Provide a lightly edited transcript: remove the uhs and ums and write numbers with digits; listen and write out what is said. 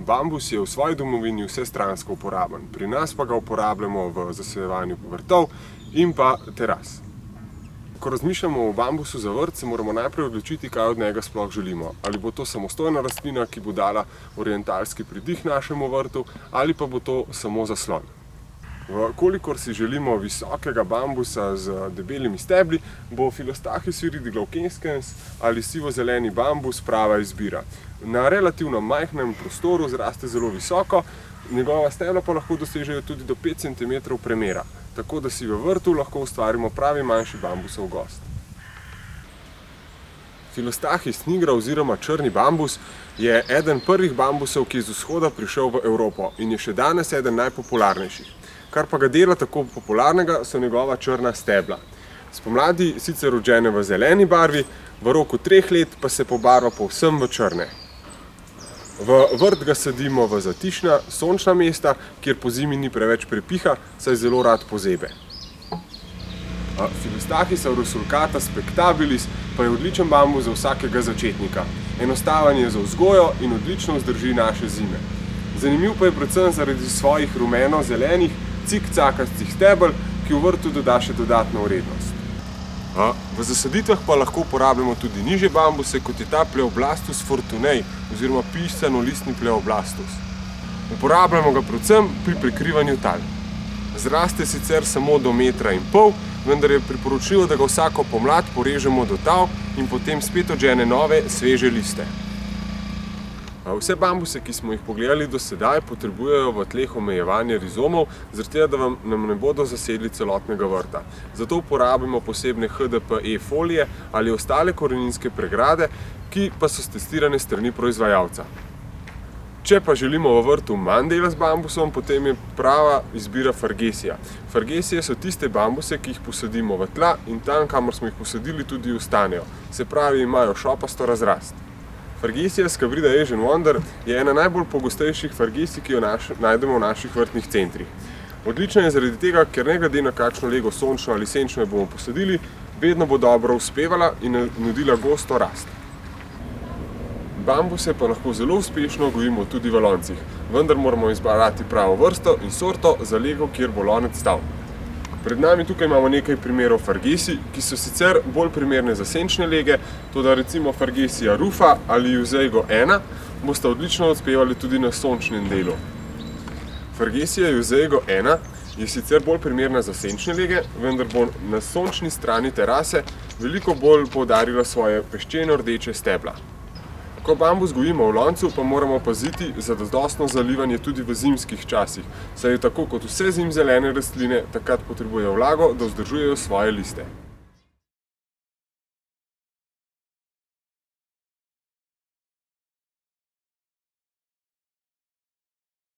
Bambus je v svoji domovini vsestransko uporaben, pri nas pa ga uporabljamo v zasajevanju vrtov in pa teras. Ko razmišljamo o bambusu za vrt, se moramo najprej odločiti, kaj od njega sploh želimo. Ali bo to samostojna rastlina, ki bo dala orientalski pridih našemu vrtu, ali pa bo to samo zaslon. Kolikor si želimo visokega bambusa z debelimi stebli, bo Philostachys viridoglaukensens ali sivo-zeleni bambus prava izbira. Na relativno majhnem prostoru zraste zelo visoko, njegova stebla pa lahko dosežejo tudi do 5 cm premera, tako da si v vrtu lahko ustvarimo pravi manjši bambusov gozd. Philostachys nigra oziroma črni bambus je eden prvih bambusov, ki je z vzhoda prišel v Evropo in je še danes eden najpopularnejših. Kar pa ga dela tako popularnega, so njegova črna stebla. Spomladi sicer rođene v zeleni barvi, v roku 3 let pa se pobarva povsem v črne. V vrt ga sadimo v zatišna, sončna mesta, kjer po zimi ni preveč prepiha, saj zelo rad pozebe. Philostachys aurosulcata spectabilis pa je odličen bambus za vsakega začetnika. Enostaven je za vzgojo in odlično vzdrži naše zime. Zanimiv pa je predvsem zaradi svojih rumeno-zelenih, cikcakastih stebel, ki v vrtu doda še dodatno vrednost. V zasaditvah pa lahko uporabljamo tudi nižje bambuse, kot je ta Pleoblastus fortunei oziroma pisanolistni Pleoblastus. Uporabljamo ga predvsem pri prekrivanju tal. Zraste sicer samo do 1,5 m, vendar je priporočljivo, da ga vsako pomlad porežemo do tal in potem spet odžene nove, sveže liste. Vse bambuse, ki smo jih pogledali do sedaj, potrebujejo v tleh omejevanje rizomov, zaradi tega, da nam ne bodo zasedli celotnega vrta. Zato uporabimo posebne HDPE folije ali ostale koreninske pregrade, ki pa so stestirane s strani proizvajalca. Če pa želimo v vrtu manj dela z bambusom, potem je prava izbira Fargesija. Fargesije so tiste bambuse, ki jih posadimo v tla in tam, kamor smo jih posadili, tudi ostanejo. Se pravi, imajo šopasto razrast. Fargesija Scabrida Asian Wonder je ena najbolj pogostejših fargesij, ki jo najdemo v naših vrtnih centrih. Odlična je zaradi tega, ker ne glede na kakšno lego sončno ali senčno jo bomo posadili, vedno bo dobro uspevala in nudila gosto rast. Bambuse pa lahko zelo uspešno gojimo tudi v loncih, vendar moramo izbrati pravo vrsto in sorto za lego, kjer bo lonec stal. Pred nami tukaj imamo nekaj primerov fargesij, ki so sicer bolj primerne za senčne lege, toda recimo Fargesija rufa ali Jusseigo 1 bosta odlično uspevali tudi na sončnem delu. Fargesija Jusseigo 1 je sicer bolj primerna za senčne lege, vendar bo na sončni strani terase veliko bolj poudarila svoje peščeno-rdeče stebla. Ko bambus gojimo v loncu, pa moramo paziti za zadostno zalivanje tudi v zimskih časih, saj je tako kot vse zimzelene rastline, takrat potrebujejo vlago, da vzdržujejo svoje liste.